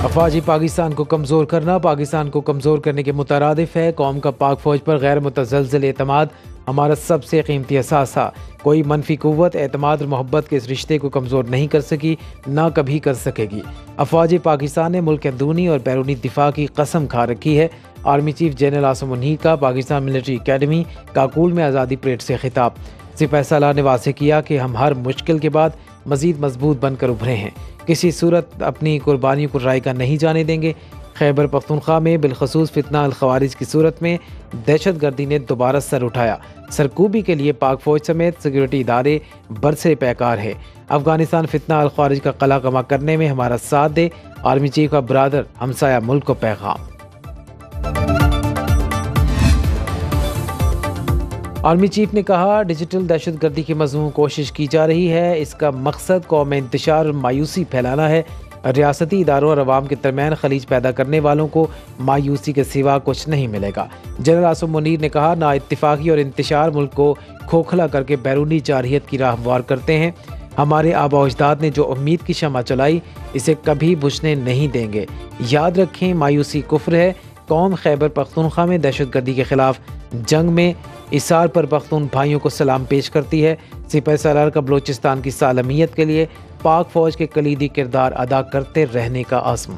अफवाजी पाकिस्तान को कमज़ोर करना पाकिस्तान को कमज़ोर करने के मुतरादिफ है। कौम का पाक फ़ौज पर गैर मुतज़लज़िल एतमाद हमारा सबसे कीमती असासा। कोई मनफी क़ुव्वत एतमाद और मोहब्बत के इस रिश्ते को कमज़ोर नहीं कर सकी, ना कभी कर सकेगी। अफवाजी पाकिस्तान ने मुल्क अंदरूनी और बैरूनी दिफा की कसम खा रखी है। Army chief general Asim Munir का पाकिस्तान मिलिट्री अकेडमी काकूल में आज़ादी परेड से खिताब। सिपाही सालार ने वाज़ेह किया कि हम हर मुश्किल के बाद मज़ीद मजबूत बनकर उभरे हैं, किसी सूरत अपनी कुर्बानियों को रायगा नहीं जाने देंगे। खैबर पख्तूनख्वा में बिलखसूस फितना अल खवारिज की सूरत में दहशत गर्दी ने दोबारा सर उठाया। सरकूबी के लिए पाक फौज समेत सिक्योरिटी इदारे बरसरे पैकार है। अफगानिस्तान फितना अल खवारिज का कला कमा करने में हमारा साथ दे, आर्मी चीफ का ब्रादर हमसाया मुल्क को पैगाम। आर्मी चीफ ने कहा, डिजिटल दहशत गर्दी की मज़मून कोशिश की जा रही है। इसका मकसद कौम में इंतशार और मायूसी फैलाना है। रियासती इदारों और अवाम के दरमियान खलीज पैदा करने वालों को मायूसी के सिवा कुछ नहीं मिलेगा। जनरल आसिम मुनीर ने कहा, ना इत्तिफाकी और इंतशार मुल्क को खोखला करके बैरूनी जारहियत की राह हमवार करते हैं। हमारे आबा अजदाद ने जो उम्मीद की शमा चलाई, इसे कभी बुझने नहीं देंगे। याद रखें, मायूसी कुफ्र है। कौम खैबर पख्तूनख्वा में दहशत गर्दी के खिलाफ जंग में इसार पर पख्तून भाइयों को सलाम पेश करती है। सिपाही सालार का बलोचिस्तान की सालमियत के लिए पाक फौज के कलीदी किरदार अदा करते रहने का आज़म।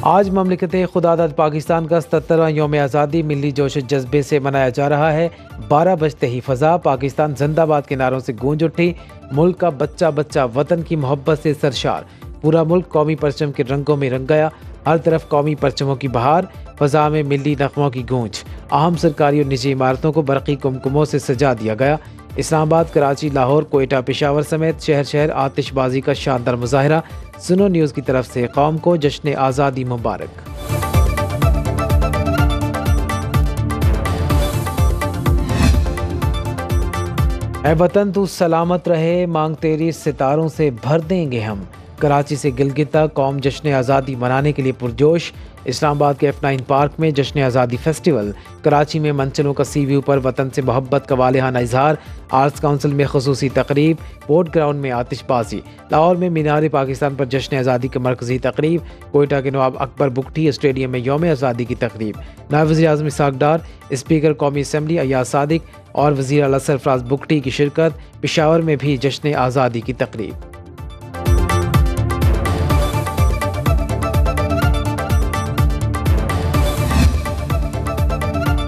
आज ममलिकत खुदादाद पाकिस्तान का 77वां यौम आज़ादी मिली जोश जज्बे से मनाया जा रहा है। 12 बजते ही फ़ज़ा पाकिस्तान जिंदाबाद के नारों से गूंज उठी। मुल्क का बच्चा बच्चा वतन की मोहब्बत से सरशार। पूरा मुल्क कौमी परचम के रंगों में रंग गया। हर तरफ कौमी परचमों की बहार, फ़ज़ा में मिली नग़मों की गूंज। अहम सरकारी और निजी इमारतों को बरक़ी कुमकुमों से सजा दिया गया। इस्लामाबाद, कराची, लाहौर, कोयटा, पेशावर समेत शहर शहर आतिशबाजी का शानदार मुज़ाहिरा। सुनो न्यूज़ की तरफ से कौम को जश्न आज़ादी मुबारक। ऐ वतन तू सलामत रहे, मांग तेरी सितारों से भर देंगे हम। कराची से गिलगित तक कौम जश्न आज़ादी मनाने के लिए पुरजोश। इस्लामाबाद के F9 पार्क में जश्न आज़ादी फेस्टिवल। कराची में मंचलों का सी व्यू पर वतन से मोहब्बत का वालिहाना इजहार। आर्ट्स काउंसिल में खसूसी तकरीब। पोर्ट ग्राउंड में आतिशबाजी। लाहौर में मीनार पाकिस्तान पर जश्न आज़ादी की मरकजी तकरीब। कोयटा के नवाब अकबर बुगटी स्टेडियम में यौम आज़ादी की तकरीब। नायब वज़ीर आज़म इसहाक डार, स्पीकर कौमी असम्बली अय्याज सादिक और वज़ीर आला सरफराज बुगटी की शिरकत। पेशावर में भी जश्न आज़ादी की तकरीब।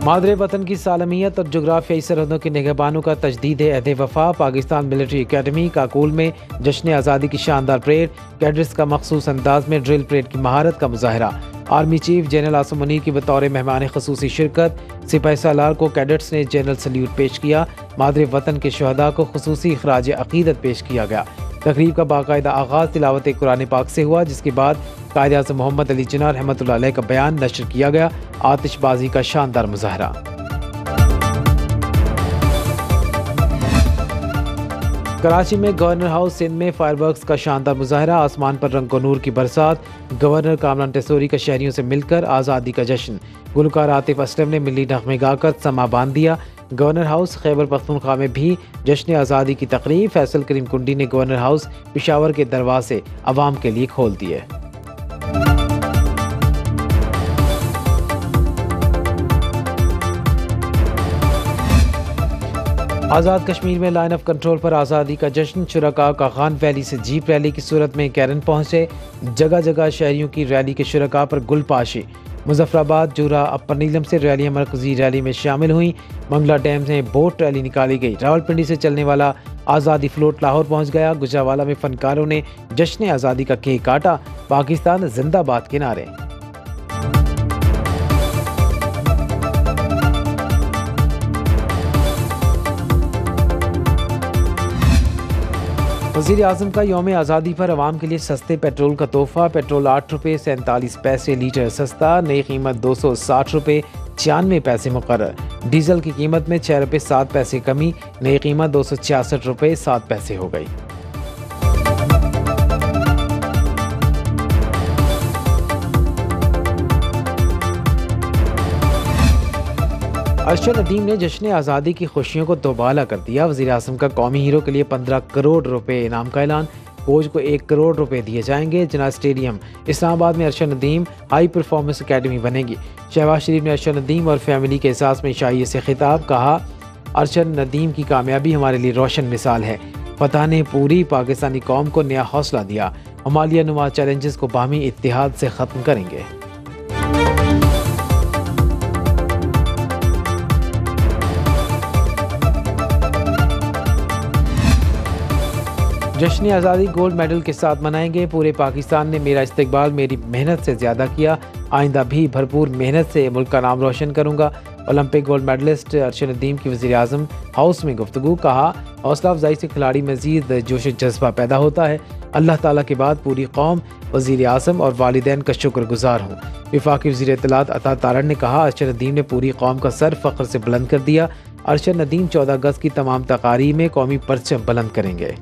मादरे वतन की सालमियत और जोग्राफियाई सरहदों की निगहबानों का तजदीद अहद वफा। पाकिस्तान मिलिट्री अकेडमी काकूल में जश्न आज़ादी की शानदार परेड। कैडेट्स का मखसूस अंदाज में ड्रिल परेड की महारत का मुजाहरा। Army chief general Asim Munir की बतौर मेहमान खसूसी शिरकत। सिपाही सालार को कैडेट्स ने जनरल सल्यूट पेश किया। मादरे वतन के शहदा को खसूसी खराज अकीदत पेश किया गया। तकरीब का बाकायदा आगाज़ तिलावत कुरान पाक से हुआ, जिसके बाद कायद आज़म मोहम्मद अली जिन्ना रहमतुल्लाह अलैह का बयान नशर किया गया। आतिशबाजी का शानदार मुजाहरा। कराची में गवर्नर हाउस सिंध में फायरवर्क्स का शानदार मुजाहरा। आसमान पर रंग नूर की बरसात। गवर्नर कामरान टेसोरी का शहरियों से मिलकर आज़ादी का जश्न। गुलकार आतिफ असलम ने मिली नगमे गाकर समा बांध दिया। गवर्नर हाउस खैबर पख्तूनख्वा में भी जश्न आज़ादी की तकरीब। फैसल करीम कुंडी ने गवर्नर हाउस पेशावर के दरवाजे अवाम के लिए खोल दिए। आज़ाद कश्मीर में लाइन ऑफ कंट्रोल पर आज़ादी का जश्न। शुरका का खान वैली से जीप रैली की सूरत में कैरन पहुंचे। जगह जगह शहरियों की रैली के शुरका पर गुलपाशी। मुजफ्फराबाद, जूरा, अपर नीलम से रैलियां मरकजी रैली में शामिल हुई। मंगला डैम से बोट रैली निकाली गई। रावलपिंडी से चलने वाला आज़ादी फ्लोट लाहौर पहुंच गया। गुजरावाला में फनकारों ने जश्न आज़ादी का केक काटा। पाकिस्तान जिंदाबाद के नारे। वज़ीर आज़म का यौम आज़ादी पर अवाम के लिए सस्ते पेट्रोल का तोहफा। पेट्रोल 8 रुपये 47 पैसे लीटर सस्ता। नई कीमत 260 रुपये 96 पैसे मुकर्रर। डीजल की कीमत में 6 रुपये 7 पैसे कमी। नई कीमत 266 रुपये 7 पैसे हो गई। अरशद नदीम ने जश्न आज़ादी की खुशियों को दोबाला कर दिया। वज़ीर आज़म का कौमी हीरो के लिए 15 करोड़ रुपए इनाम का ऐलान। कोच को 1 करोड़ रुपए दिए जाएंगे। जना स्टेडियम इस्लामाबाद में Arshad Nadeem high performance academy बनेगी। शहबाज शरीफ ने अरशद नदीम और फैमिली के एहसास में शाइए से खिताब। कहा, अरशद नदीम की कामयाबी हमारे लिए रोशन मिसाल है। फतह ने पूरी पाकिस्तानी कौम को नया हौसला दिया। हम मालिया नुमा चैलेंजेस को बाहमी इत्तेहाद से ख़त्म करेंगे। जश्न आज़ादी गोल्ड मेडल के साथ मनाएंगे। पूरे पाकिस्तान ने मेरा इस्तकबाल मेरी मेहनत से ज़्यादा किया। आइंदा भी भरपूर मेहनत से मुल्क का नाम रोशन करूँगा। Olympic gold medallist Arshad Nadeem की वज़ीर आज़म हाउस में गुफ्तगू। कहा, हौसला अफजाई से खिलाड़ी मज़ीद जोश जज्बा पैदा होता है। अल्लाह ताला के बाद पूरी कौम वज़ीर आज़म और वालिदैन का शुक्रगुजार हूँ। वफाकी वज़ीर इत्तलात अता तारड़ ने कहा, अरशद नदीम ने पूरी कौम का सर फ़ख्र से बुलंद कर दिया। अरशद नदीम 14 अगस्त की तमाम तकारीब में कौमी परचम बुलंद करेंगे।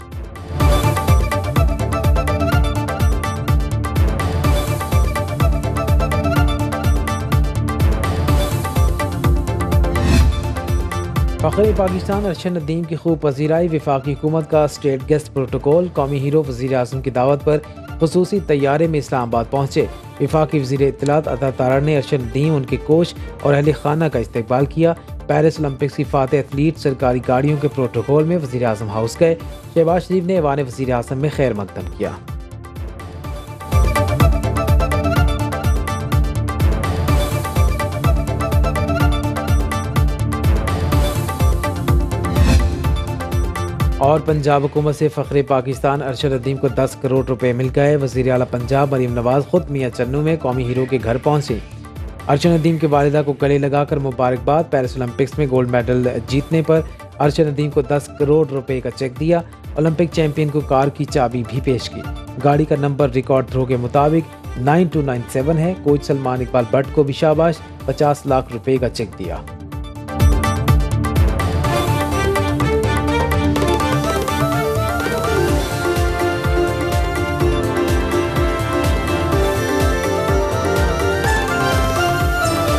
फ़ख्र पाकिस्तान अरशद नदीम की खूब पजीराई। वफाकी हुकूमत का स्टेट गेस्ट प्रोटोकॉल। कौमी हीरो वज़ीर आज़म की दावत पर खुसूसी तैयारे में इस्लामाबाद पहुँचे। वफाकी वज़ीर इत्तलात अता तारड़ ने अरशद नदीम, उनके कोच और अहले खाना का इस्तकबाल किया। पेरिस ओलंपिक्स की फातह एथलीट सरकारी गाड़ियों के प्रोटोकॉल में वज़ीर आज़म हाउस गए। शहबाज शरीफ ने ऐवान वज़ीर आज़म में खैर मकदम किया। और पंजाब हुकूमत से फ़ख्र पाकिस्तान अरशद नदीम को 10 करोड़ रुपए मिल गए। वज़ीर आला पंजाब मरीम नवाज खुद मियां चन्नू में कौमी हीरो के घर पहुंचे। अरशद नदीम के वालिदा को गले लगाकर मुबारकबाद। पेरिस ओलंपिक्स में गोल्ड मेडल जीतने पर अरशद नदीम को 10 करोड़ रुपए का चेक दिया। ओलंपिक चैंपियन को कार की चाबी भी पेश की। गाड़ी का नंबर रिकॉर्ड थ्रो के मुताबिक 9297 है। कोच सलमान इकबाल भट्ट को भी शाबाश, 50 लाख रुपए का चेक दिया।